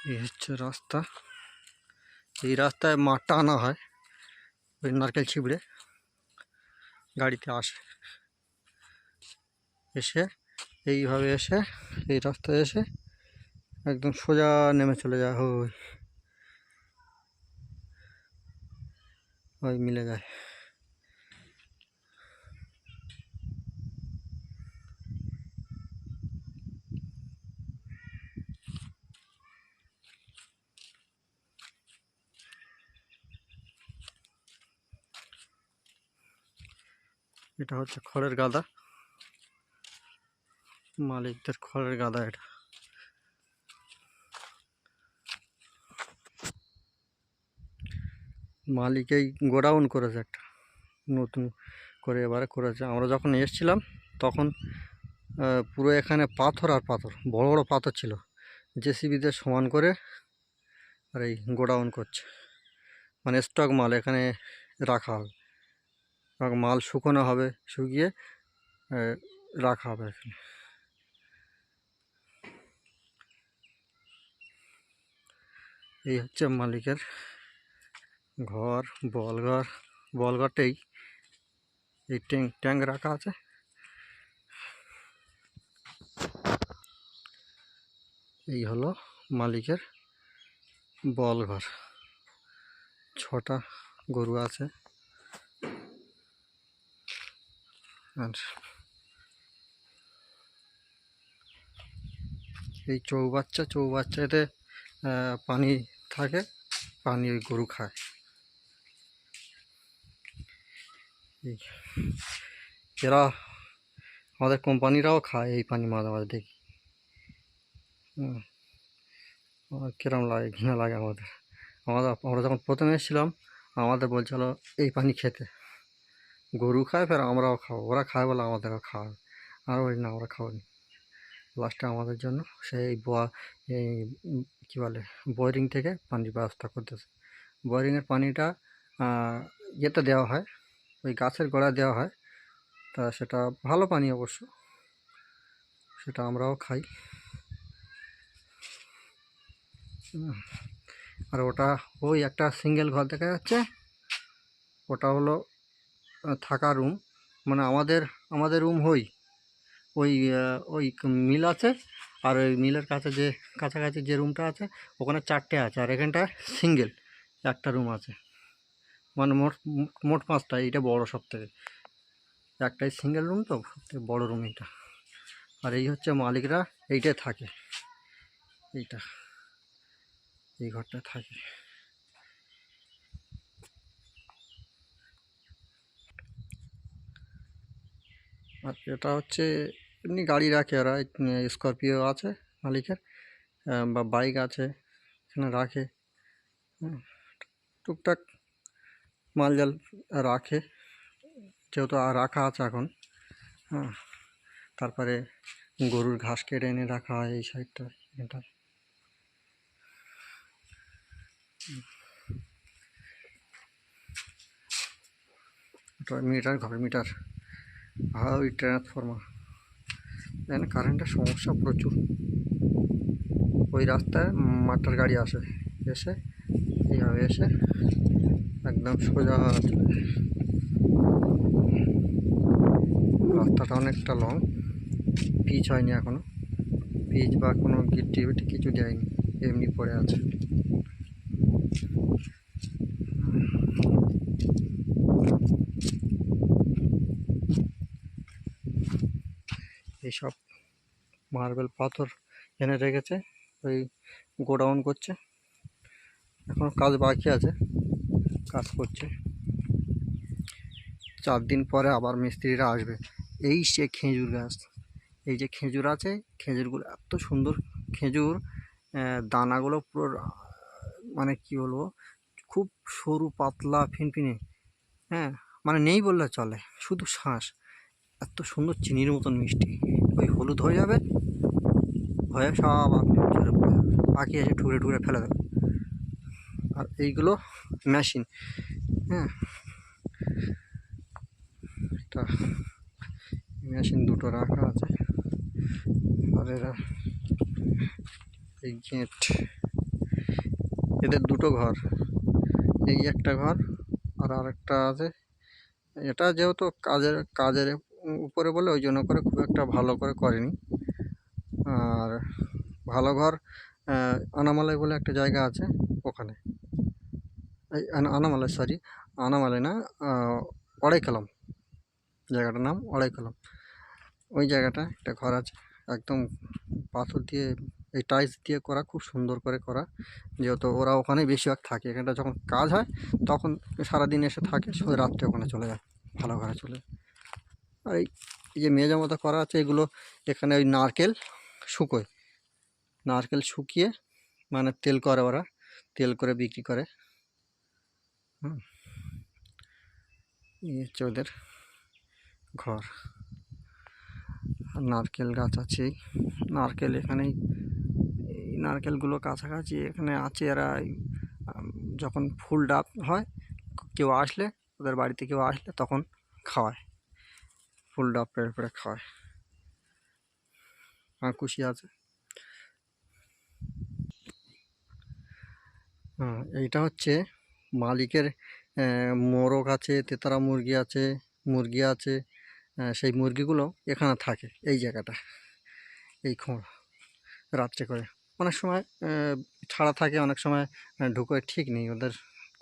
এই হচ্ছে রাস্তা। এই রাস্তায় মাঠটা আনা হয়, ওই নারকেল ছিবড়ে গাড়িতে আসে, এসে এইভাবে এসে এই রাস্তায় এসে একদম সোজা নেমে চলে যায়, ওই ওই মিলে যায়। এটা হচ্ছে খড়ের গাদা, মালিকদের খড়ের গাদা এটা। মালিক এই গোডাউন করেছে একটা নতুন করে, এবারে করেছে। আমরা যখন এসেছিলাম তখন পুরো এখানে পাথর আর পাথর, বড় বড় পাথর ছিল, জেসিবি দিয়ে সমান করে আর এই গোডাউন করছে, মানে স্টক মাল এখানে রাখা হবে, মাল শুকনো হবে, শুকিয়ে রাখা হবে এখানে। এই হচ্ছে মালিকের ঘর, বলঘর। বলঘরটাই এই ট্যাঙ্ক রাখা আছে। এই হলো মালিকের বলঘর। 6টা গরু আছে। আর এই চৌবাচ্চাতে পানি থাকে, পানি ওই গরু খায়। এরা আমাদের কোম্পানিরাও খায় এই পানি, মাঝে মাঝে দেখি। আমার কিরম লাগে, ঘৃণা লাগে আমাদের। আমরা যখন প্রথমে এসেছিলাম আমাদের বলছিল এই পানি খেতে, গরু খায় ফের আমরাও খাবো, ওরা খায় বলে আমাদেরও খাওয়াবে। আর বলি না, আমরা খাওয়ানি। লাস্টে আমাদের জন্য সেই এই কী বলে বোরিং থেকে পানির ব্যবস্থা করতেছে। বোরিংয়ের পানিটা ইয়েতে দেওয়া হয়, ওই গাছের গোড়ায় দেওয়া হয়, তা সেটা ভালো পানি অবশ্য, সেটা আমরাও খাই। আর ওটা ওই একটা সিঙ্গেল ঘর দেখা যাচ্ছে, ওটা হলো থাকা রুম, মানে আমাদের রুম ওই ওই মিল আছে, আর ওই মিলের কাছাকাছি যে রুমটা আছে ওখানে 4টে আছে, আর এখানটায় সিঙ্গেল একটা রুম আছে, মানে মোট 5টা। এইটা বড় সব থেকে, একটাই সিঙ্গেল রুম, তো সবথেকে বড় রুম এইটা। আর এই হচ্ছে মালিকরা এইটাই থাকে, এই ঘরটা থাকে। আর এটা হচ্ছে এমনি গাড়ি রাখে ওরা, স্করপিও আছে মালিকের, বা বাইক আছে এখানে রাখে, টুকটাক মালজাল রাখে, যেহেতু আর রাখা আছে এখন। তারপরে গরুর ঘাস কেটে এনে রাখা হয় এই সাইডটা, এটা মিটার, ঘর মিটার, আর ওই ট্রান্সফরমার। এখানে কারেন্টের সমস্যা প্রচুর। ওই রাস্তায় মাটার গাড়ি আসে, এসে এইভাবে এসে একদম সোজা রাস্তাটা অনেকটা লং, পিচ হয়নি এখনো, পিচ বা কোনো গিট্টি বিটি কিছু দেয়নি, এমনি পড়ে আছে। এইসব মার্বেল পাথর এনে রেখেছে, ওই গোডাউন করছে, এখনো কাজ বাকি আছে, কাজ করছে। 4 দিন পরে আবার মিস্ত্রিরা আসবে। এই সে খেজুর গাছ, এই যে খেজুর আছে, খেজুরগুলো এত সুন্দর খেজুর, দানাগুলো পুরো মানে কি বলবো, খুব সরু পাতলা ফিনফিনে, হ্যাঁ, মানে নেই বললে চলে, শুধু শ্বাস, এত সুন্দর চিনির মতন মিষ্টি। ওই হলুদ হয়ে যাবে, হয়ে সব আপনি ঝরে পড়ে যাবে, পাখি এসে ঠুকরে ঠুকরে ফেলে দেবে। আর এইগুলো মেশিন, হ্যাঁ, এটা মেশিন দুটো রাখা আছে। আর এরা এই গেট এদের দুটো ঘর, এই একটা ঘর আর আরেকটা আছে। এটা যেহেতু কাজের কাজের উপরে বলে ওই জন্য করে খুব একটা ভালো করে করেনি। আর ভালো ঘর আনামালাই বলে একটা জায়গা আছে ওখানে, এই আনামালাই, সরি আনামালাই না, অড়াইকালাম, জায়গাটার নাম অড়াইকালাম। ওই জায়গাটা একটা ঘর আছে, একদম পাথর দিয়ে এই টাইলস দিয়ে করা, খুব সুন্দর করে করা। যেহেতু ওরা ওখানেই বেশিরভাগ থাকে, এখানটা যখন কাজ হয় তখন সারাদিন এসে থাকে, শুধু রাত্রে ওখানে চলে যায়, ভালো ঘরে চলে যায়। আর এই যে মেজের মতো করা আছে এগুলো, এখানে ওই নারকেল শুকোয়, নারকেল শুকিয়ে মানে তেল করে, ওরা তেল করে বিক্রি করে। এই হচ্ছে ওদের ঘর। আর নারকেল গাছ আছে, নারকেল এখানেই, এই নারকেলগুলো কাছাকাছি এখানে আছে। এরা যখন ফুল ডাব হয়, কেউ আসলে, ওদের বাড়িতে কেউ আসলে তখন খাওয়ায়, ফুল ডাব পেড়ে পেড়ে খাওয়ায়। খুশি আছে। এইটা হচ্ছে মালিকের মোরগ আছে, তেতারা মুরগি আছে, মুরগি আছে। সেই মুরগিগুলো এখানে থাকে এই জায়গাটা, এই খোঁড় রাত্রে করে। অনেক সময় ছাড়া থাকে, অনেক সময় ঢুকে, ঠিক নেই, ওদের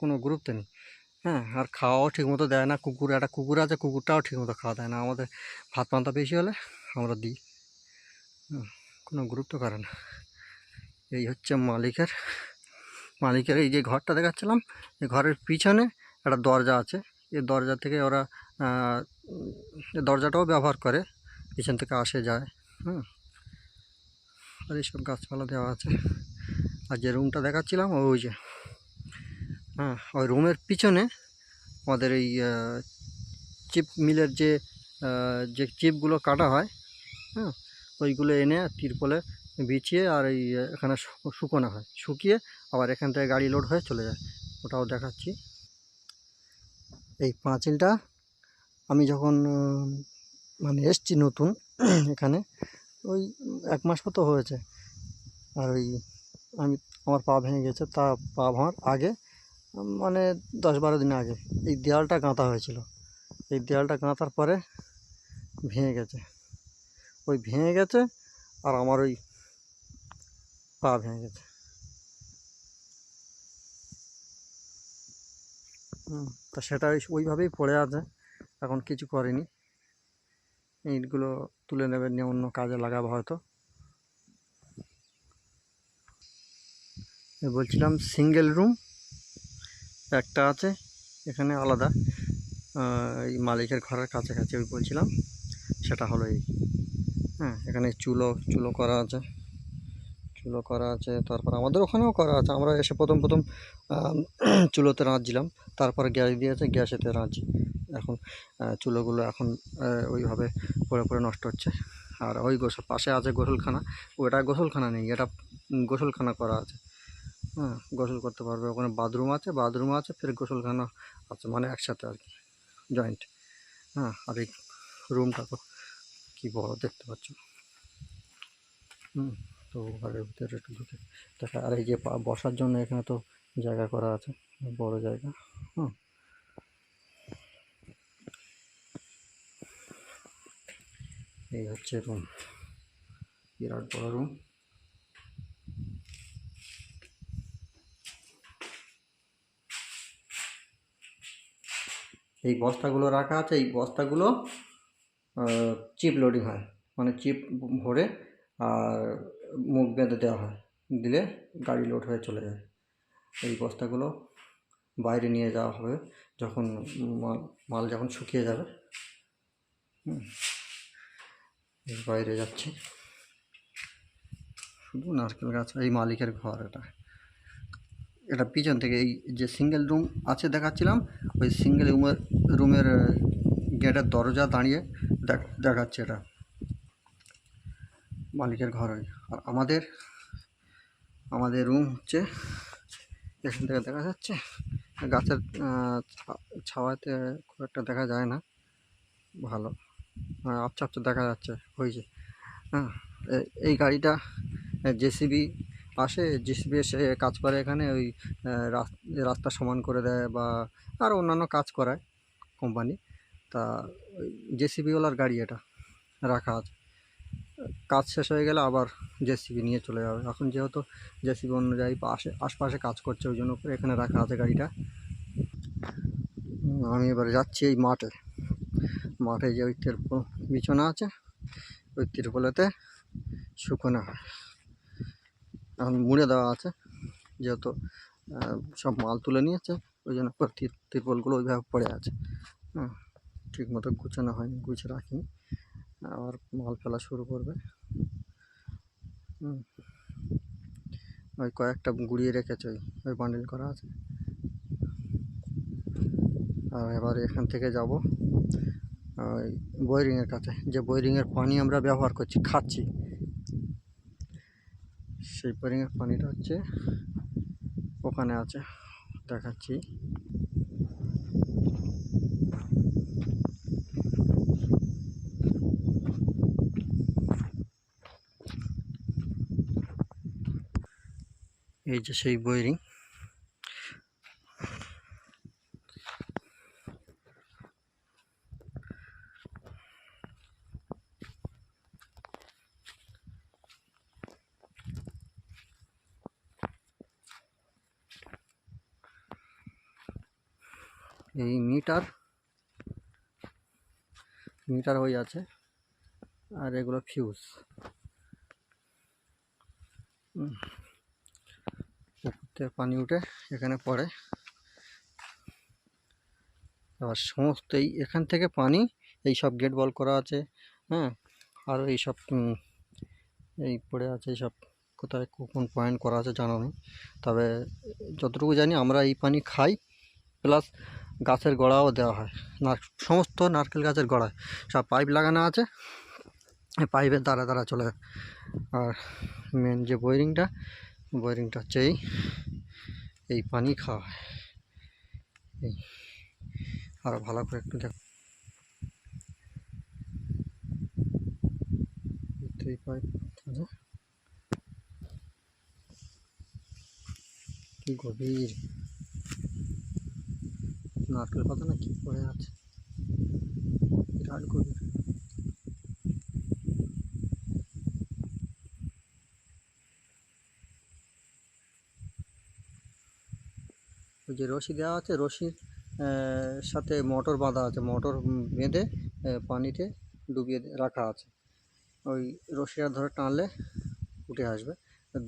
কোনো গুরুত্ব নেই। হ্যাঁ, আর খাওয়াও ঠিকমতো দেয় না। কুকুর, একটা কুকুর আছে, কুকুরটাও ঠিকমতো খাওয়া দেয় না। আমাদের ভাত পান্তা বেশি হলে আমরা দিই, কোনো গুরুত্ব করে না। এই হচ্ছে মালিকের এই যে ঘরটা দেখাচ্ছিলাম, এই ঘরের পিছনে একটা দরজা আছে। এই দরজা থেকে ওরা দরজাটাও ব্যবহার করে, পিছন থেকে আসে যায়। আর এইসব গাছপালা দেওয়া আছে। আর যে রুমটা দেখাচ্ছিলাম ওই যে, ওই রুমের পিছনে আমাদের এই চিপ মিলের যে চিপগুলো কাটা হয়, ওইগুলো এনে তিরপলে বিছিয়ে আর এই এখানে শুকোনো হয়, শুকিয়ে আবার এখান থেকে গাড়ি লোড হয়ে চলে যায়। ওটাও দেখাচ্ছি। এই পাঁচিলটা আমি যখন মানে এসছি নতুন এখানে, ওই 1 মাস মতো হয়েছে। আর ওই আমার পা ভেঙে গেছে, তা পা ভাঙার আগে মানে 10-12 দিন আগে এই দেয়ালটা গাঁথা হয়েছিল। এই দেয়ালটা গাঁথার পরে ভেঙে গেছে, ওই ভেঙে গেছে। আর আমার ওই পা ভেঙে গেছে। তা সেটা ওইভাবেই পড়ে আছে, এখন কিছু করেনি। ইটগুলো তুলে নেবে, নিয়ে অন্য কাজে লাগাবো হয়তো। বলছিলাম সিঙ্গেল রুম একটা আছে এখানে আলাদা, এই মালিকের ঘরের কাছাকাছি। ওই বলছিলাম সেটা হলো এই, এখানে চুলো করা আছে, চুলো করা আছে। তারপর আমাদের ওখানেও করা আছে। আমরা এসে প্রথম চুলোতে রাঁধছিলাম, তারপরে গ্যাস দিয়েছে, গ্যাসেতে রাঁধছি এখন। চুলোগুলো এখন ওইভাবে পড়ে পড়ে নষ্ট হচ্ছে। আর ওই পাশে আছে গোসলখানা, ওটা গোসলখানা নেই, এটা গোসলখানা করা আছে। গোসল করতে পারবে, ওখানে বাথরুম আছে, ফের গোসলখানা আছে, মানে একসাথে আর কি, জয়েন্ট। আর এই রুমটা তো কী বড় দেখতে পাচ্ছ। তো ঘরের ভিতরে একটু ঢুকে দেখা। আর এই যে বসার জন্য এখানে তো জায়গা করা আছে, বড় জায়গা। এই হচ্ছে রুম, বিরাট বড় রুম। এই বস্তাগুলো রাখা আছে, এই বস্তাগুলো চিপ লোডিং হয়, মানে চিপ ভরে আর মুখ বেঁধে দেওয়া হয়, দিলে গাড়ি লোড হয়ে চলে যায়। এই বস্তাগুলো বাইরে নিয়ে যাওয়া হবে যখন মাল যখন শুকিয়ে যাবে। বাইরে যাচ্ছে। শুধু নারকেল গাছ। এই মালিকের ঘর, এটা পিছন থেকে এই যে সিঙ্গেল রুম আছে দেখাচ্ছিলাম, ওই সিঙ্গেল রুমের গেটের দরজা দাঁড়িয়ে দেখাচ্ছে, এটা মালিকের ঘর। ওই আর আমাদের রুম হচ্ছে এখান থেকে দেখা যাচ্ছে। গাছের ছাওয়াতে খুব একটা দেখা যায় না, ভালো আবছা আবছা দেখা যাচ্ছে। ওই যে এই গাড়িটা জেসিবি আসে জেসিবি এসে কাজ করে এখানে, ওই রাস্তা সমান করে দেয় বা আরও অন্যান্য কাজ করায় কোম্পানি। তা ওই জেসিবিওয়ালার গাড়ি এটা রাখা আছে, কাজ শেষ হয়ে গেলে আবার জেসিবি নিয়ে চলে যাবে। এখন যেহেতু জেসিবি অন্য জায়গায় আশপাশে কাজ করছে, ওই জন্য করে এখানে রাখা আছে গাড়িটা। আমি এবারে যাচ্ছি এই মাঠে যে ওই তিরপল বিছানা আছে, ওই তিরপলেতে শুকনো হয়। এখন মুড়ে দেওয়া আছে, যেহেতু সব মাল তুলে নিয়েছে, ওই জন্য তিরপলগুলো ওইভাবে পড়ে আছে। হ্যাঁ, ঠিক মতো গুছানো হয়নি, গুছিয়ে রাখিনি, আবার মাল ফেলা শুরু করবে। ওই কয়েকটা গুড়িয়ে রেখেছে, ওই বান্ডিল করা আছে। আর এবার এখান থেকে যাব ওই বোরিংয়ের কাছে, যে বোরিংয়ের পানি আমরা ব্যবহার করছি, খাচ্ছি, সেই বোরিংয়ের পানিটা হচ্ছে ওখানে আছে, দেখাচ্ছি। এই যে সেই বোরিং, এই মিটার হয়ে আছে, আর এগুলো ফিউজ। পানি উঠে এখানে পড়ে, আবার সমস্ত এখান থেকে পানি এই সব গেট বল করা আছে। হ্যাঁ, আর এইসব এই পড়ে আছে, এইসব কোথায় কোন পয়েন্ট করা আছে জানা নেই, তবে যতটুকু জানি আমরা এই পানি খাই, প্লাস গাছের গোড়াও দেওয়া হয়। সমস্ত নারকেল গাছের গোড়ায় সব পাইপ লাগানো আছে, পাইপের দ্বারা চলে যায়। আর মেন যে বোরিংটা হচ্ছে এই পানি খাওয়া হয়। এই আরও ভালো করে একটু দেখ, পাইপ কি গভীর, নারকেল পাতা না কি পড়ে আছে, বিরাট গভীর। ওই যে রশি দেওয়া আছে, রশির সাথে মোটর বাঁধা আছে, মোটর বেঁধে পানিতে ডুবিয়ে রাখা আছে। ওই রশিটা ধরে টানলে উঠে আসবে,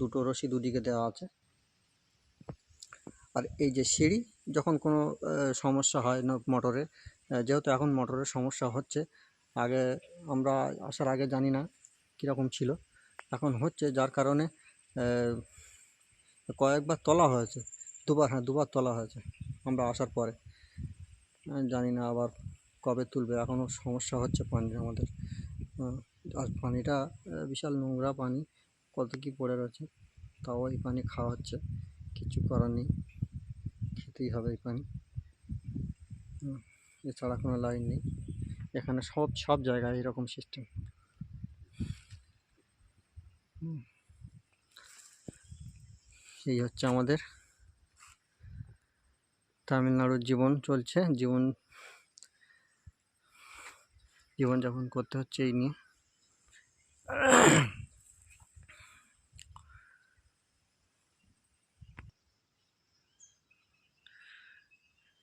দুটো রশি দুদিকে দেওয়া আছে। আর এই যে সিঁড়ি, যখন কোনো সমস্যা হয় না মোটরে, যেহেতু এখন মোটরের সমস্যা হচ্ছে, আগে আমরা আসার আগে জানি না কীরকম ছিল, এখন হচ্ছে, যার কারণে কয়েকবার তোলা হয়েছে, দুবার তোলা হয়েছে আমরা আসার পরে। জানি না আবার কবে তুলবে, এখনও সমস্যা হচ্ছে পানির আমাদের। আর পানিটা বিশাল নোংরা পানি, কত কী পড়ে রয়েছে, তাও এই পানি খাওয়া হচ্ছে, কিছু করার নেই, খেতেই হবে এই পানি, এছাড়া কোনো লাইন নেই। এখানে সব জায়গায় এরকম সিস্টেম। এই হচ্ছে আমাদের তামিলনাড়ুর জীবন চলছে, জীবনযাপন করতে হচ্ছে এই নিয়ে।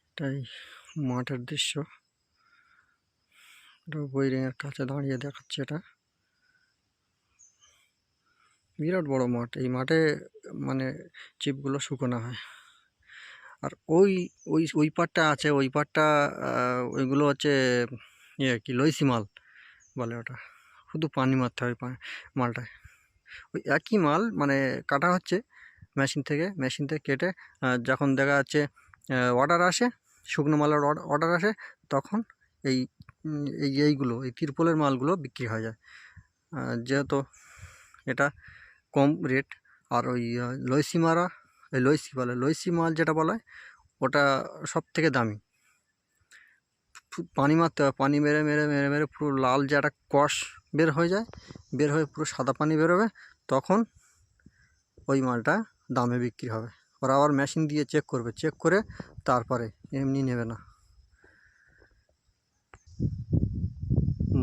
এটাই মাঠের দৃশ্য, বোরিংয়ের কাছে দাঁড়িয়ে দেখাচ্ছে। এটা বিরাট বড় মাঠ, এই মাঠে মানে চিপগুলো শুকনো হয়। আর ওই ওই ওই পাটটা আছে, ওই পাটটা ওইগুলো হচ্ছে কি লইসি মাল বলে, ওটা শুধু পানি মারতে হয় মালটায়। ওই একই মাল মানে কাটা হচ্ছে মেশিন থেকে কেটে, যখন দেখা যাচ্ছে অর্ডার আসে, শুকনো মালের অর্ডার আসে, তখন এই এই তিরপলের মালগুলো বিক্রি হয়ে যায়। যেহেতু এটা কম রেট, আর ওই লইসি মাল যেটা বলা হয়, ওটা সব থেকে দামি। পানি মারতে হয়, পানি মেরে মেরে মেরে মেরে পুরো লাল যে একটা কষ বের হয়ে যায়, বের হয়ে পুরো সাদা পানি বেরোবে, তখন ওই মালটা দামে বিক্রি হবে। ওরা আবার মেশিন দিয়ে চেক করবে, চেক করে তারপরে, এমনি নেবে না।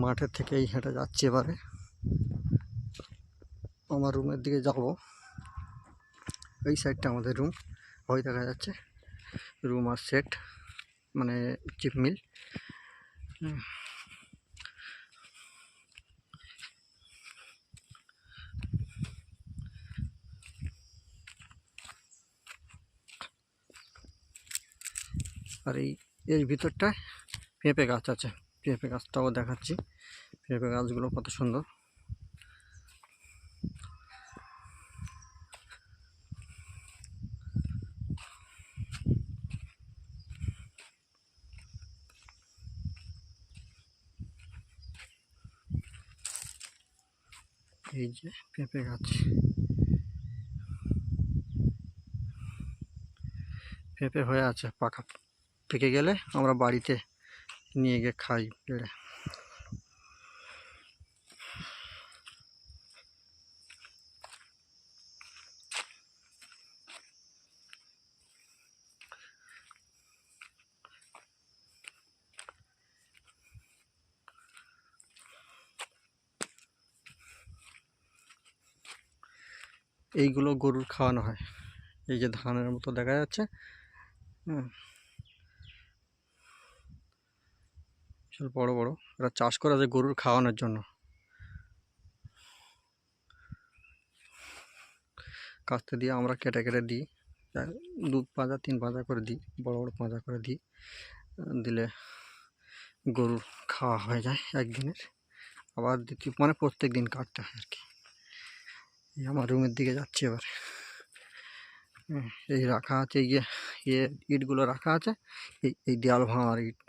মাঠের থেকেই হেঁটে যাচ্ছি এবারে আমার রুমের দিকে যাব। এই সাইডটা আমাদের রুম, ওই দেখা যাচ্ছে রুম আর সেট, মানে চিপ মিল। আর এর ভিতরটায় পেঁপে গাছ আছে, পেঁপে গাছটাও দেখাচ্ছি। পেঁপে গাছগুলো কত সুন্দর। এই যে পেঁপে গাছ, পেঁপে হয়ে আছে, পাকা পেকে গেলে আমরা বাড়িতে নিয়ে গিয়ে খাই পেড়ে। এইগুলো গরুর খাওয়ানো হয়। এই যে ধানের মতো দেখা যাচ্ছে, বড় বড়, এরা চাষ করে আছে গরুর খাওয়ানোর জন্য। কাস্তে দিয়ে আমরা কেটে কেটে দিই, 2 পাঁজা 3 পাঁজা করে দিই, বড় বড় পাঁজা করে দিই, দিলে গরুর খাওয়া হয়ে যায় একদিনের। আবার দ্বিতীয় মানে প্রত্যেক দিন কাটতে হয় আর কি। আমার রুমের দিকে যাচ্ছি এবার। এই রাখা আছে, ইয়ে ইটগুলো রাখা আছে, এই দেয়াল ভাঙার ইট,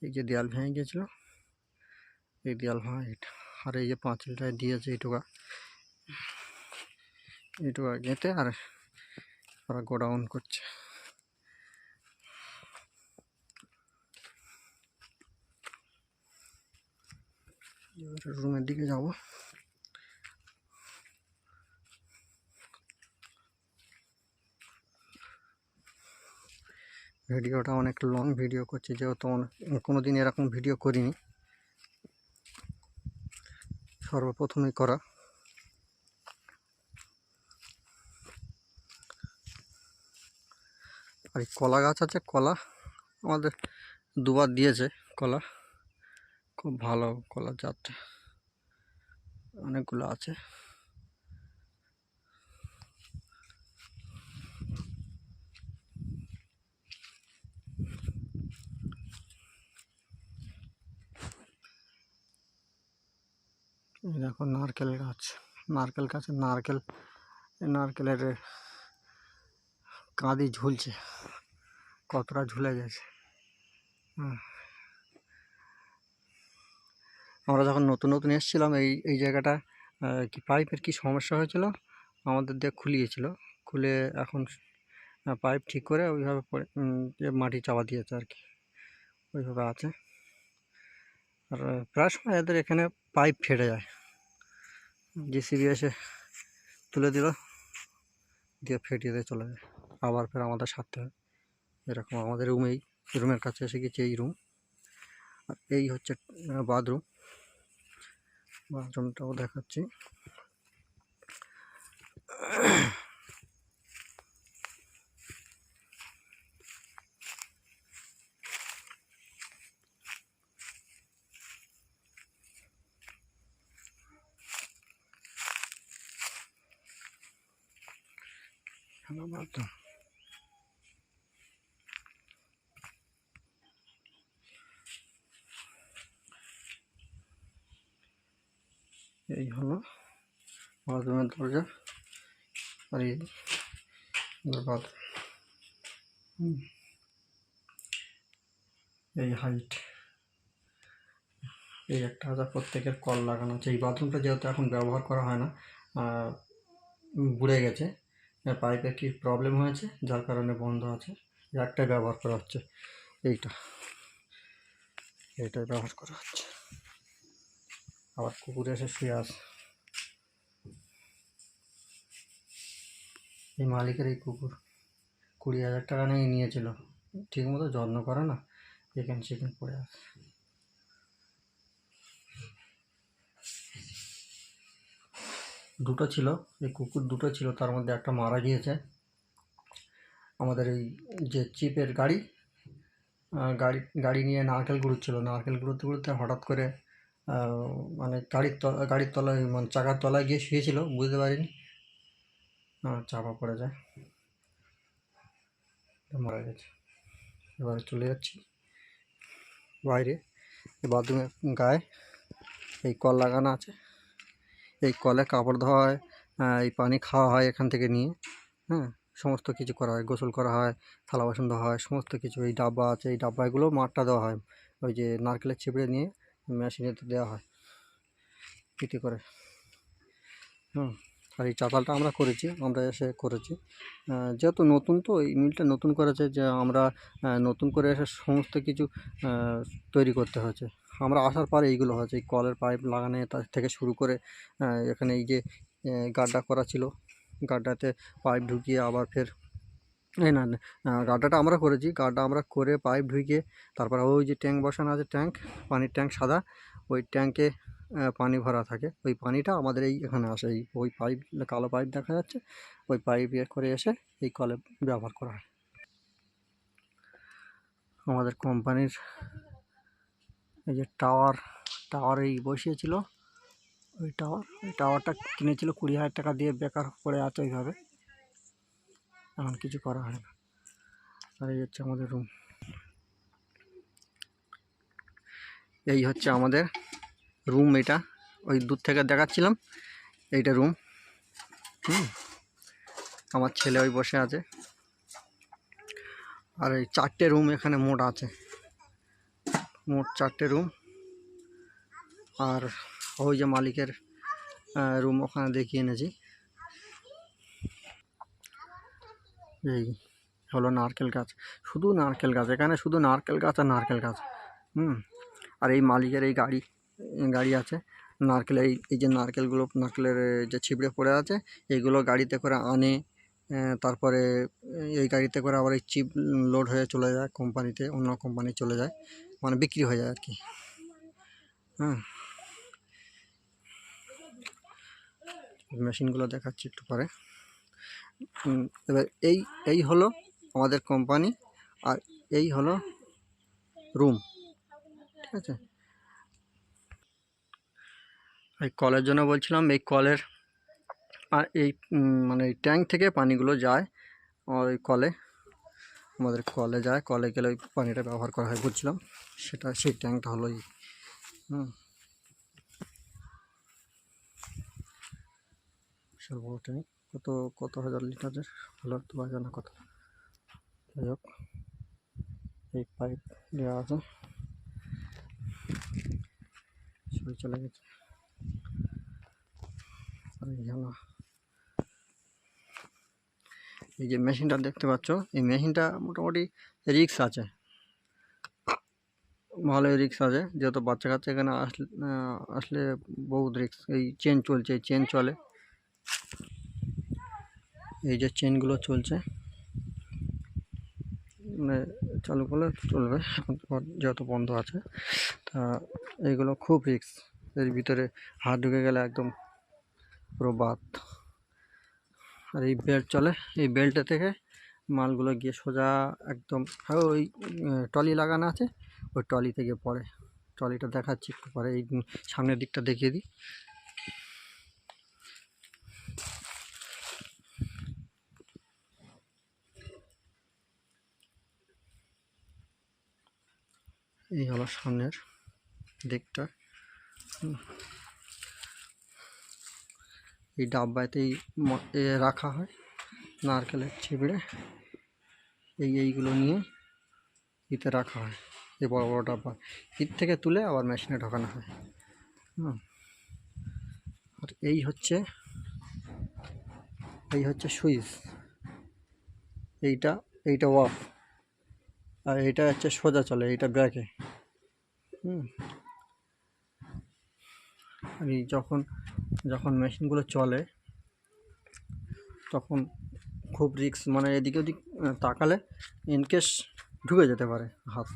এই যে দেয়াল ভেঙে গিয়েছিল, এই দেয়াল ভাঙা ইট। আর এই যে পাঁচিলটায় দিয়েছে এইটুকা গেঁথে, আর ওরা গোডাউন করছে। রুমের দিকে যাব। ভিডিওটা অনেক লং ভিডিও করছি, যেহেতু কোনোদিন এরকম ভিডিও করিনি, সর্বপ্রথমই করা। আর এই কলা গাছ আছে, কলা আমাদের 2বার দিয়েছে কলা, খুব ভালো কলা জাত, অনেকগুলো আছে। দেখো নারকেল গাছ, নারকেল গাছে নারকেলের কাঁদি ঝুলছে, কতটা ঝুলে গেছে। আমরা যখন নতুন নতুন এসেছিলাম এই জায়গাটা, কি পাইপের কি সমস্যা হয়েছিল, আমাদের দিয়ে খুলিয়েছিল, খুলে এখন পাইপ ঠিক করে ওইভাবে যে মাটি চাপা দিয়েছে আর কি, ওইভাবে আছে। আর প্রায় সময় এদের এখানে পাইপ ফেটে যায়, জেসিবি এসে তুলে দিল, দিয়ে ফেটিয়ে দিয়ে চলে যায়, আবার ফের আমাদের সারতে হয়। এরকম আমাদের রুমের কাছে এসে গেছে এই রুম। আর এই হচ্ছে বাথরুমটাও দেখাচ্ছি। বাথরুম, এই হলো বাথরুমের দরজা, আর এই বাথরুম, এই হাইট, এই একটা হাজার প্রত্যেকের কল লাগানো আছে। এই বাথরুমটা যেহেতু এখন ব্যবহার করা হয় না, বুড়ে গেছে, পাইপে কি প্রবলেম হয়েছে যার কারণে বন্ধ আছে, একটাই ব্যবহার করা হচ্ছে, এইটাই ব্যবহার করা হচ্ছে। আবার কুকুর এসে শুয়ে আছে। এই মালিকের এই কুকুর 20,000 টাকা নিয়ে নিয়েছিল, ঠিক মতো যত্ন করে না, এখানে সেখানে পড়ে আছে। দুটো ছিল, এই কুকুর দুটো ছিল, তার মধ্যে একটা মারা গিয়েছে। আমাদের এই যে চিপের গাড়ি গাড়ি গাড়ি নিয়ে নারকেল কুড়োচ্ছিল, নারকেল কুড়োতে কুড়োতে হঠাৎ করে মানে গাড়ির তলায় মানে চাকার তলায় গিয়ে শুয়েছিল, বুঝতে পারিনি, চাপা পড়ে যায়, মারা গেছে। এবারে চলে যাচ্ছি বাইরে, বাথরুমের গায়ে এই কল লাগানো আছে, এই কলে কাপড় ধোয়া হয়, এই পানি খাওয়া হয় এখান থেকে নিয়ে, সমস্ত কিছু করা হয়, গোসল করা হয়, থালা বাসন ধোয়া হয়, সমস্ত কিছু। এই ডাব্বা আছে, এই ডাব্বাগুলো মাঠটা দেওয়া হয়, ওই যে নারকেলের চিপড়ে নিয়ে মেশিনেতে দেওয়া হয় পিটি করে। আর এই চাতালটা আমরা করেছি, আমরা এসে করেছি, যেহেতু নতুন, তো এই মিলটা নতুন করেছে, যে আমরা নতুন করে এসে সমস্ত কিছু তৈরি করতে হয়েছে। আমরা আসার পরে এইগুলো হয়েছে, এই কলের পাইপ লাগানো তার থেকে শুরু করে এখানে এই যে গাড্ডা করা ছিল, গাড্ডাতে পাইপ ঢুকিয়ে আবার ফের না গাড্ডাটা আমরা করেছি, গাড্ডা আমরা করে পাইপ ঢুকিয়ে তারপর ওই যে ট্যাঙ্ক বসানো আছে, ট্যাঙ্ক, পানির ট্যাঙ্ক সাদা, ওই ট্যাঙ্কে পানি ভরা থাকে, ওই পানিটা আমাদের এই এখানে আসে, এই ওই পাইপ, কালো পাইপ দেখা যাচ্ছে, ওই পাইপ করে এসে এই কলে ব্যবহার করা হয়। আমাদের কোম্পানির এই যে টাওয়ার এই বসিয়েছিল, ওই টাওয়ারটা কিনেছিল 20,000 টাকা দিয়ে, বেকার পড়ে আছে ওইভাবে, এখন কিছু করা হয় না। আর এই হচ্ছে আমাদের রুম, এই হচ্ছে আমাদের রুম, এটা ওই দূর থেকে দেখাচ্ছিলাম, এইটা রুম। আমার ছেলে ওই বসে আছে, আর এই 4টে রুম এখানে মোট আছে, মোট 4টে রুম। আর ওই যে মালিকের রুম ওখানে দেখিয়ে এনেছি। এই হলো নারকেল গাছ, শুধু নারকেল গাছ, এখানে শুধু নারকেল গাছ আর নারকেল গাছ। আর এই মালিকের এই গাড়ি আছে, নারকেল এই যে নারকেলের যে ছিবড়ে পড়ে আছে, এইগুলো গাড়িতে করে আনে, তারপরে এই গাড়িতে করে আবার এই চিপ লোড হয়ে চলে যায় কোম্পানিতে, অন্য কোম্পানি চলে যায়, মানে বিক্রি হয়ে যায় আর কি। মেশিনগুলো দেখাচ্ছি একটু পরে। এবার এই হলো আমাদের কোম্পানি, আর এই হলো রুম, ঠিক আছে। এই কলের জন্য বলছিলাম, এই কলের আর এই মানে এই ট্যাঙ্ক থেকে পানিগুলো যায় ওই কলে, আমাদের কলে যায়, কলে গেলে ওই পানিটা ব্যবহার করা হয় বলছিলাম, সেই ট্যাঙ্কটা হলো এই। বিশাল বড় ট্যাঙ্ক, কত হাজার লিটারের হলো তো জানা কত। যাই হোক, এই পাইপ দেওয়া আছে, সই চলে গেছে। আর এই যে মেশিনটা দেখতে পাচ্ছ, এই মেশিনটা মোটামুটি রিক্স আছে, ভালোই রিক্স আছে, যেহেতু বাচ্চা কাচ্চা এখানে আসলে বহুত রিক্স। এই চেন চলছে, চেন চলে, এই যে চেনগুলো চলছে, মানে চালু করলে চলবে, যেহেতু বন্ধ আছে, তা এইগুলো খুব রিক্স, এর ভিতরে হাত ঢুকে গেলে একদম পুরো বাদ। আর এই বেল্ট চলে, এই বেল্টে থেকে মালগুলো গিয়ে সোজা একদম ওই ট্রলি লাগানো আছে, ওই ট্রলি থেকে পড়ে। ট্রলিটা দেখাচ্ছি একটু পরে, এই সামনের দিকটা দেখিয়ে দিই। এই হলো সামনের দিকটা, এই ডাব্বাতেই রাখা হয় নারকেলের ছিবড়ে, এইগুলো নিয়ে ইতে রাখা হয়, এই বড় বড় ডাব্বা, ঈদ থেকে তুলে আবার মেশিনে ঢোকানো হয়। আর এই হচ্ছে সুইচ, এইটা অফ, আর এইটা হচ্ছে সোজা চলে, এইটা ব্যাকে। আর এই যখন মেশিনগুলো চলে, তখন খুব রিস্ক, মানে এদিকে ওদিক তাকালে ইনকেস ঢুকে যেতে পারে হাত।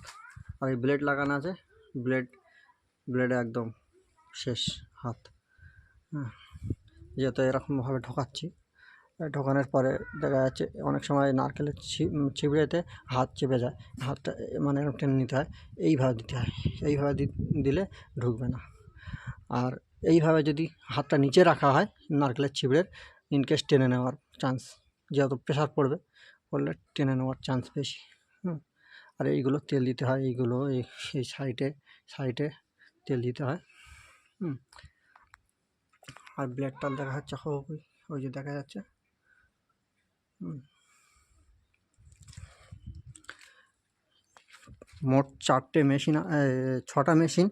আর এই ব্লেড লাগানো আছে, ব্লেডে একদম শেষ হাত। হ্যাঁ, যেহেতু এরকমভাবে ঢোকাচ্ছি, ঢোকানোর পরে দেখা যাচ্ছে অনেক সময় নারকেলের চিবড়েতে হাত চেপে যায়, হাতটা মানে এরকম টেনে নিতে হয়, এইভাবে দিতে হয়, এইভাবে দিলে ঢুকবে না। আর এইভাবে যদি হাতটা নিচে রাখা হয় নারকেলের চিবড়ের, ইনকেস টেনে নেওয়ার চান্স, যেহেতু প্রেশার পড়লে টেনে নেওয়ার চান্স বেশি। আর এইগুলো তেল দিতে হয়, এইগুলো এই সাইডে তেল দিতে হয়। আর ব্লেডটা দেখা যাচ্ছে, ওই যে দেখা যাচ্ছে। মোট 4টে মেশিন, 6টা মেশিন।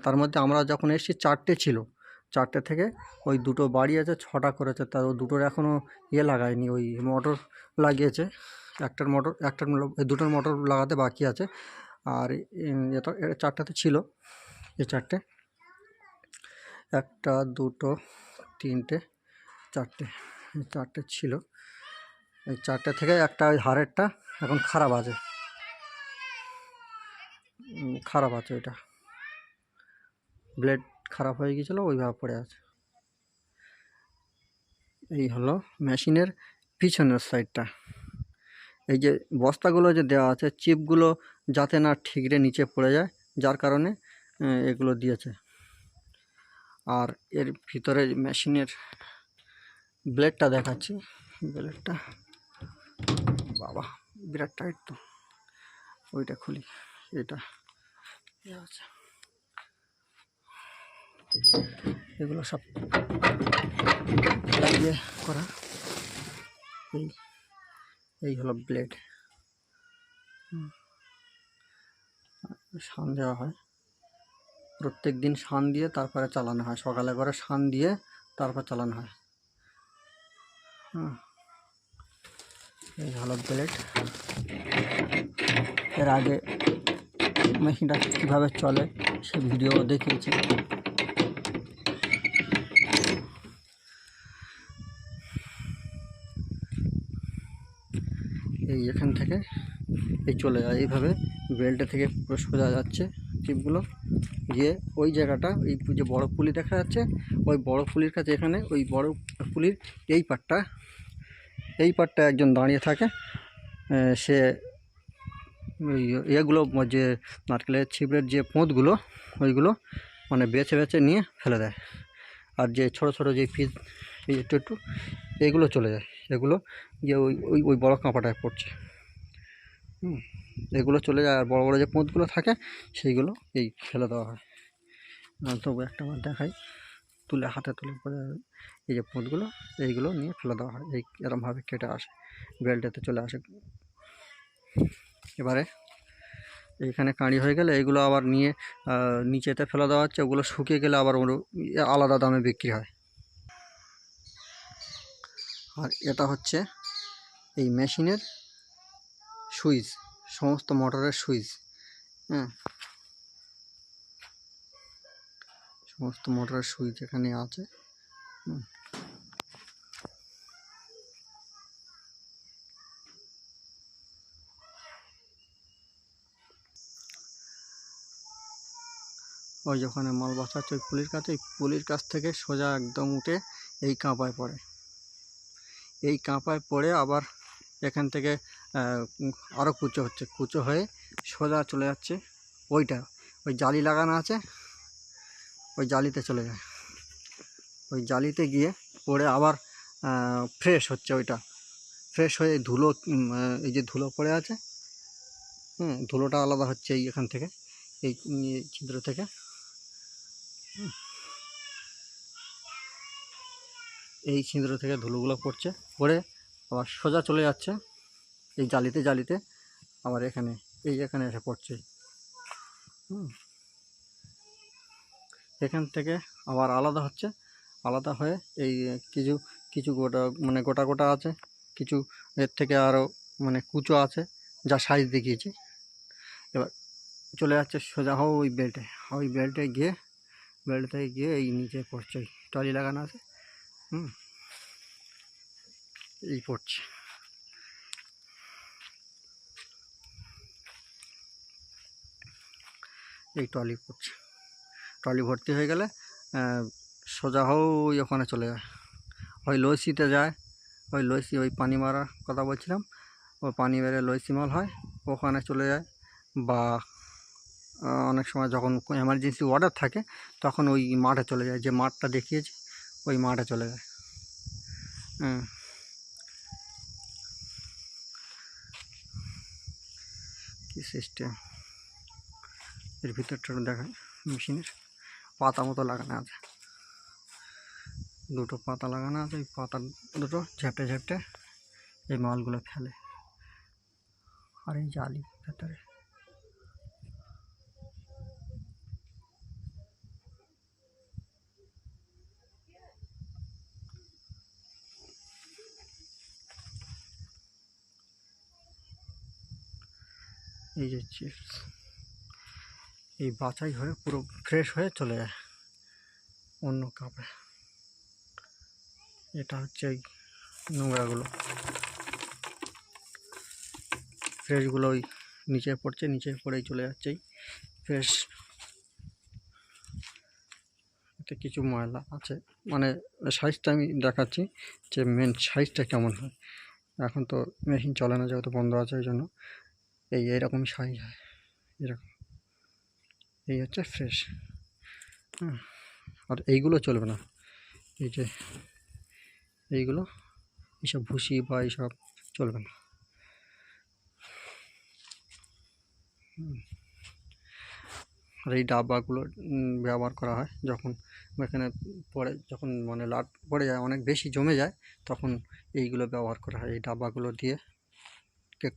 তার মধ্যে আমরা যখন এসেছি 4টে ছিল, 4টে থেকে ওই 2টো বাড়ি আছে, 6টা করেছে। তার ওই 2টোর এখনও লাগায়নি, ওই মোটর লাগিয়েছে। একটার 2টোর মোটর লাগাতে বাকি আছে। আর এটা 4টাতে ছিল, এই 4টে, 1, 2, 3, 4টে ছিল। এই 4টে থেকে একটা ওই হাড়েরটা এখন খারাপ আছে, ওইটা ব্লেড খারাপ হয়ে গিয়েছিলো, ওইভাবে পড়ে আছে। এই হলো মেশিনের পিছনের সাইডটা। এই যে বস্তাগুলো যে দেওয়া আছে, চিপগুলো যাতে না ঠিকরে নিচে পড়ে যায়, যার কারণে এগুলো দিয়েছে। আর এর ভিতরে মেশিনের ব্লেডটা দেখাচ্ছি, ব্লেডটা বাবা বিরাট টাইট, তো ওইটা খুলি, এটা আছে, এগুলো সব লাগিয়ে করা। এই হলো ব্লেড, শান দেওয়া হয় প্রত্যেক দিন, শান দিয়ে তারপরে চালানো হয়, সকালে করে শান দিয়ে তারপর চালানো হয়। এই হলো ব্লেড। এর আগে মেশিনটা কীভাবে চলে সে ভিডিও দেখিয়েছি। এই এখান থেকে এই চলে যায়, এইভাবে বেল্টে থেকে পুরো সোজা যাচ্ছে চিপগুলো গিয়ে ওই জায়গাটা, ওই যে বড় পুলি দেখা যাচ্ছে, ওই বড় পুলির কাছে, এখানে ওই বড় পুলির এই পাটটা একজন দাঁড়িয়ে থাকে, সে ওই এগুলো যে নারকেলের ছিবড়ের যে পোঁতগুলো, ওইগুলো মানে বেছে নিয়ে ফেলে দেয়। আর যে ছোট যে পিস, এই একটু এইগুলো চলে যায়, এগুলো গিয়ে ওই বড় কাঁপাটায় পড়ছে। এগুলো চলে যায়। আর বড় যে পোঁতগুলো থাকে সেইগুলো এই ফেলে দেওয়া হয়। তবু একটা আমার দেখাই, হাতে তুলে পরে এই যে পোঁতগুলো, এইগুলো নিয়ে ফেলে দেওয়া হয়, এরমভাবে কেটে আসে, বেল্টেতে চলে আসে। এবারে এইখানে কাঁড়ি হয়ে গেলে এইগুলো আবার নিয়ে নিচেতে ফেলে দেওয়া হচ্ছে, ওগুলো শুকিয়ে গেলে আবার আলাদা দামে বিক্রি হয়। আর এটা হচ্ছে এই মেশিনের সুইচ, সমস্ত মোটরের সুইচ। সমস্ত মোটরের সুইচ এখানে আছে। ওই যখন মাল বসাচ্ছে ওই পুলির কাছ থেকে সোজা একদম উঠে এই কাঁপায় পড়ে, এই কাঁপায় পড়ে আবার এখান থেকে আরও কুচো হয়ে সোজা চলে যাচ্ছে ওই জালি লাগানো আছে, ওই জালিতে চলে যায়। ওই জালিতে গিয়ে পড়ে আবার ফ্রেশ হচ্ছে, ওইটা ফ্রেশ হয়ে ধুলো, এই যে ধুলো পড়ে আছে, ধুলোটা আলাদা হচ্ছে এখান থেকে, এই ছিদ্র থেকে। এই ছিদ্র থেকে ধুলোগুলো পড়ে আবার সোজা চলে যাচ্ছে এই জালিতে আবার এখানে এসে পড়ছে। এখান থেকে আবার আলাদা হয়ে এই কিছু গোটা আছে, কিছু এর থেকে আরও মানে কুচো আছে, যা সাইজ দেখিয়েছি। এবার চলে যাচ্ছে সোজা ওই বেল্টে গিয়ে এই নিচে পড়ছে, ওই টলি লাগানো আছে, এই পড়ছে। এই ট্রলি পড়ছে, ট্রলি ভর্তি হয়ে গেলে সোজা ওই ওখানে চলে যায়, ওই লস্যিতে যায়, ওই লস্যি ওই পানি মারার কথা বলছিলাম, ওই পানি মেরে লস্যি মাল হয় ওখানে চলে যায়, বা অনেক সময় যখন এমার্জেন্সি অর্ডার থাকে তখন ওই মাঠে চলে যায়, যে মাঠটা দেখিয়েছি ওই মাঠে চলে যায়। কি সিস্টেম, এর ভিতরটা দেখায়, মেশিনের পাতা মতো লাগানো আছে, দুটো পাতা লাগানো আছে, ওই পাতা দুটো ঝাপটে ঝাপটে এই মালগুলো ফেলে, আর এই জালি ভেতরে। এই যে চিপস, এই বাছাই হয়ে পুরো ফ্রেশ হয়ে চলে যায় অন্য কাপে। এটা হচ্ছে এই নোংরাগুলো, ফ্রেশগুলো ওই নিচে পড়ছে, নিচে পড়েই চলে যাচ্ছে এই ফ্রেশ। এতে কিছু ময়লা আছে, মানে সাইজটা আমি দেখাচ্ছি যে মেন সাইজটা কেমন হয়। এখন তো মেশিন চলে না যেহেতু বন্ধ আছে, ওই জন্য এইরকম সাইজ হয়, এরকম। এই হচ্ছে ফ্রেশ। আর এইগুলো চলবে না, এই যে এইগুলো, এইসব ভুসি বা এইসব চলবে না। আর এই ডাব্বাগুলো ব্যবহার করা হয় যখন এখানে পড়ে, যখন মানে লাট পড়ে যায়, অনেক বেশি জমে যায়, তখন এইগুলো ব্যবহার করা হয়। এই ডাব্বাগুলো দিয়ে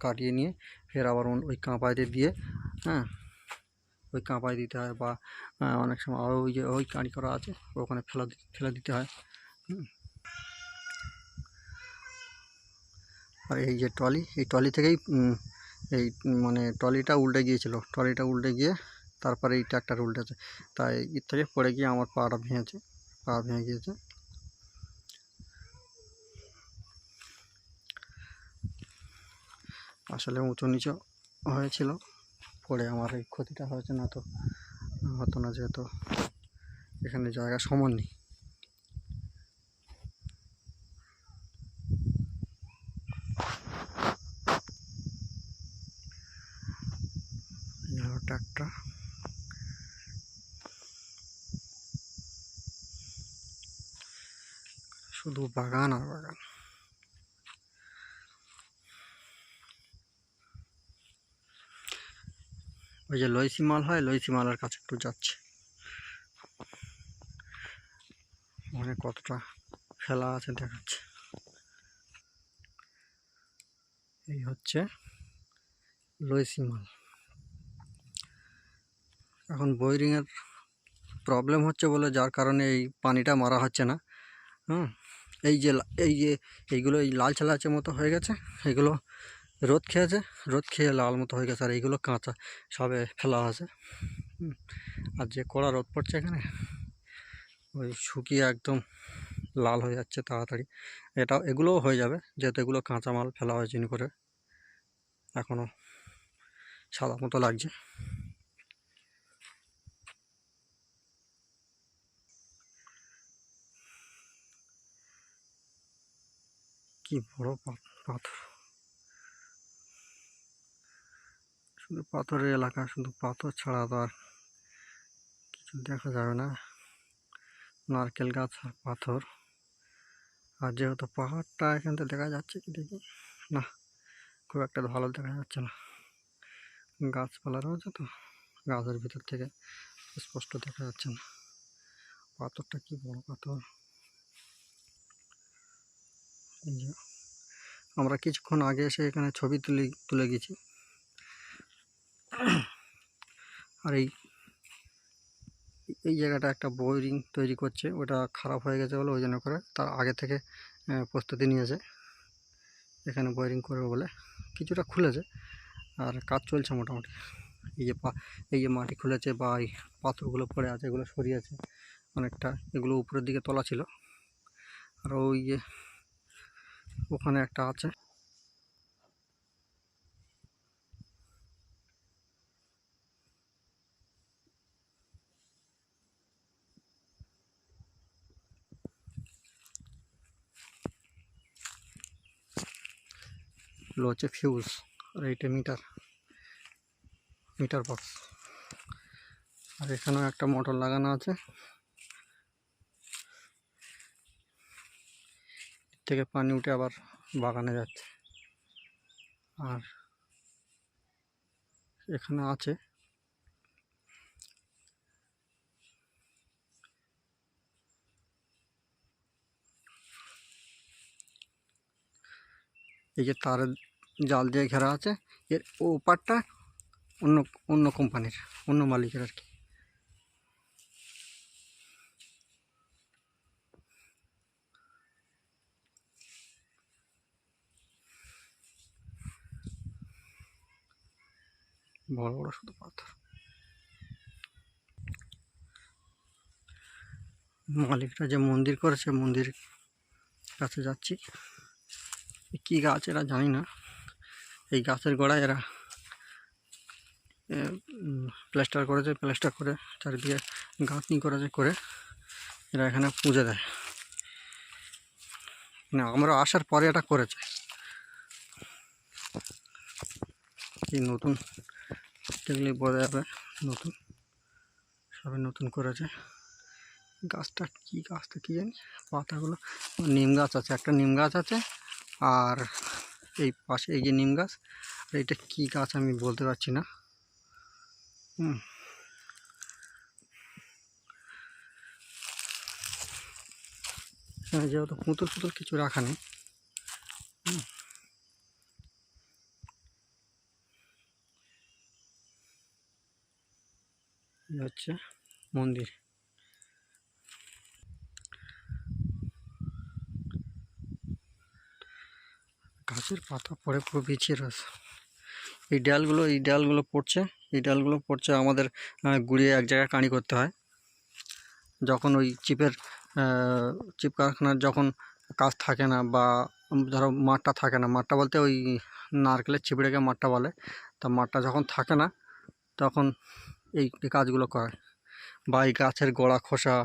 কাটিয়ে নিয়ে ফের আবার ওই কাঁপায় দিয়ে, হ্যাঁ, ওই কাঁপায় দিতে হয়, বা অনেক সময় আরও ওই যে ওই কাঁড়ি করা আছে ওখানে ফেলে দিতে হয়। আর এই যে ট্রলি, এই ট্রলি থেকেই এই মানে ট্রলিটা উল্টে গিয়েছিল, ট্রলিটা উল্টে গিয়ে তারপরে এই ট্র্যাক্টর উল্টেছে, তাই এর থেকে পড়ে গিয়ে আমার পাটা ভেঙেছে, পা ভেঙে গিয়েছে। আসলে উঁচু নিচু হয়েছিল, পড়ে আমার এই ক্ষতিটা হয়েছে, না তো হতো না, যেহেতু এখানে জায়গা সমান নেই। ট্র্যাক্টর শুধু বাগান আর বাগান। ওই যে লইসি মাল হয়, লইসি মালের কাছে একটু যাচ্ছে, মানে কতটা ফেলা আছে দেখাচ্ছে। এই হচ্ছে লইসি মাল। এখন বোরিংয়ের প্রবলেম হচ্ছে বলে যার কারণে এই পানিটা মারা হচ্ছে না। এই যে এইগুলো এই লাল লালচে মতো হয়ে গেছে, এগুলো রোদ খেয়েছে, রোদ খেয়ে লাল মতো হয়ে গেছে, আর এইগুলো কাঁচা সবে ফেলা আছে। আর যে কড়া রোদ পড়ছে এখানে, ওই শুকিয়ে একদম লাল হয়ে যাচ্ছে তাড়াতাড়ি। এগুলোও হয়ে যাবে যেহেতু এগুলো কাঁচা মাল ফেলা হয়েছে করে, এখনও সাদা মতো লাগছে। কি বড় পাথর, শুধু পাথরের এলাকা, শুধু পাথর ছাড়া তো আর কিছু দেখা যাবে না। নারকেল গাছ আর পাথর, আর যেহেতু পাহাড়টা এখান থেকে দেখা যাচ্ছে, কি দেখি না, খুব একটা ভালো দেখা যাচ্ছে না, গাছপালা রয়েছে তো, গাছের ভিতর থেকে স্পষ্ট দেখা যাচ্ছে না। পাথরটা কি বড় পাথর। এই যে আমরা কিছুক্ষণ আগে এসে এখানে ছবি তুলে গেছি। আর এই জায়গাটা একটা বোরিং তৈরি করছে, ওটা খারাপ হয়ে গেছে বলে ওই জন্য করে তার আগে থেকে প্রস্তুতি নিয়েছে, এখানে বোরিং করবে বলে। কিছুটা খুলেছে আর কাজ চলছে মোটামুটি। এই যে মাটি খুলেছে, বা এই পাথরগুলো পড়ে আছে এগুলো সরিয়েছে অনেকটা, এগুলো উপরের দিকে তোলা ছিল। আর ওই যে ওখানে একটা আছে, এগুলো হচ্ছে ফিউজ, আর এইটা মিটার বক্স। আর এখানেও একটা মোটর লাগানো আছে, এর থেকে পানি উঠে আবার বাগানে যাচ্ছে। আর এখানে আছে এই যে তারের জাল দিয়ে ঘেরা আছে, এর ওপারটা অন্য অন্য কোম্পানির, অন্য মালিকের আর কি। বড় বড় শুধু পাথর। মালিকরা যে মন্দির করেছে, মন্দির কাছে যাচ্ছি। কি গাছ এরা জানি না, এই গাছের গোড়ায় এরা প্লাস্টার করেছে, প্লাস্টার করে চারিদিকে গাঁথনি করেছে, করে এরা এখানে পুজো দেয়। মানে আমরা আসার পরে এটা করেছে। এই নতুন দেখলেই বোঝা যাবে, নতুন সবে নতুন করেছে। গাছটা কি জানি, পাতাগুলো নিম গাছ আছে, একটা নিম গাছ আছে, আর এই পাশে এই যে নিম গাছ, আর এটা কি গাছ আমি বলতে পারছি না। যেহেতু পুতুল কিছু রাখা নেই। হচ্ছে মন্দির। গাছের পাতা পড়ে পুরো বিছিয়ে রয়েছে। এই ডালগুলো পড়ছে আমাদের গুঁড়িয়ে এক জায়গায় কাঁড়ি করতে হয়। যখন ওই চিপ কারখানার যখন কাজ থাকে না, বা ধরো মাঠটা থাকে না, মাঠটা বলতে ওই নারকেলের চিপড়েকে মাঠটা বলে, তা মাঠটা যখন থাকে না তখন এই কাজগুলো করে। বা এই গাছের গোড়া খোসা,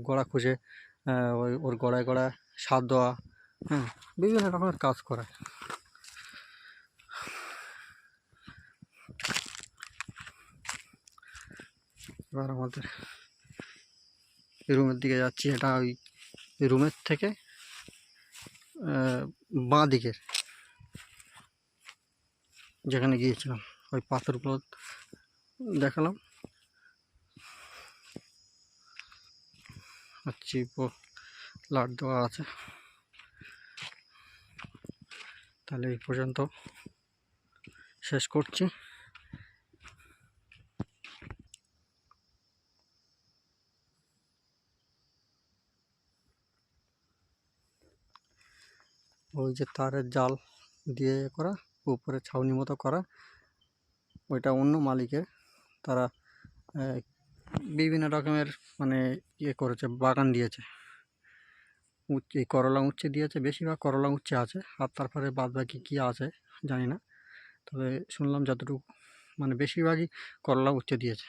গোড়া খুঁজে ওর গোড়ায় সার দেওয়া, বিভিন্ন রকমের কাজ করে। এবার আমাদের রুমের দিকে যাচ্ছি। এটা ওই রুমের থেকে বাঁ দিকের যেখানে গিয়েছিলাম, ওই পাথরগুলো দেখালাম। আর চিপও লাট দেওয়া আছে। তাহলে এই পর্যন্ত শেষ করছি। ওই যে তারের জাল দিয়ে করা, উপরে ছাউনি মতো করা, ওইটা অন্য মালিকের। তারা বিভিন্ন রকমের মানে করেছে, বাগান দিয়েছে। এই করলা উচ্ছে দিয়েছে, বেশিরভাগ করলা উচ্ছে আছে, আর তারপরে বাদ বাকি কী আছে জানি না। তবে শুনলাম যতটুকু, মানে বেশিরভাগই করলা উচ্ছে দিয়েছে।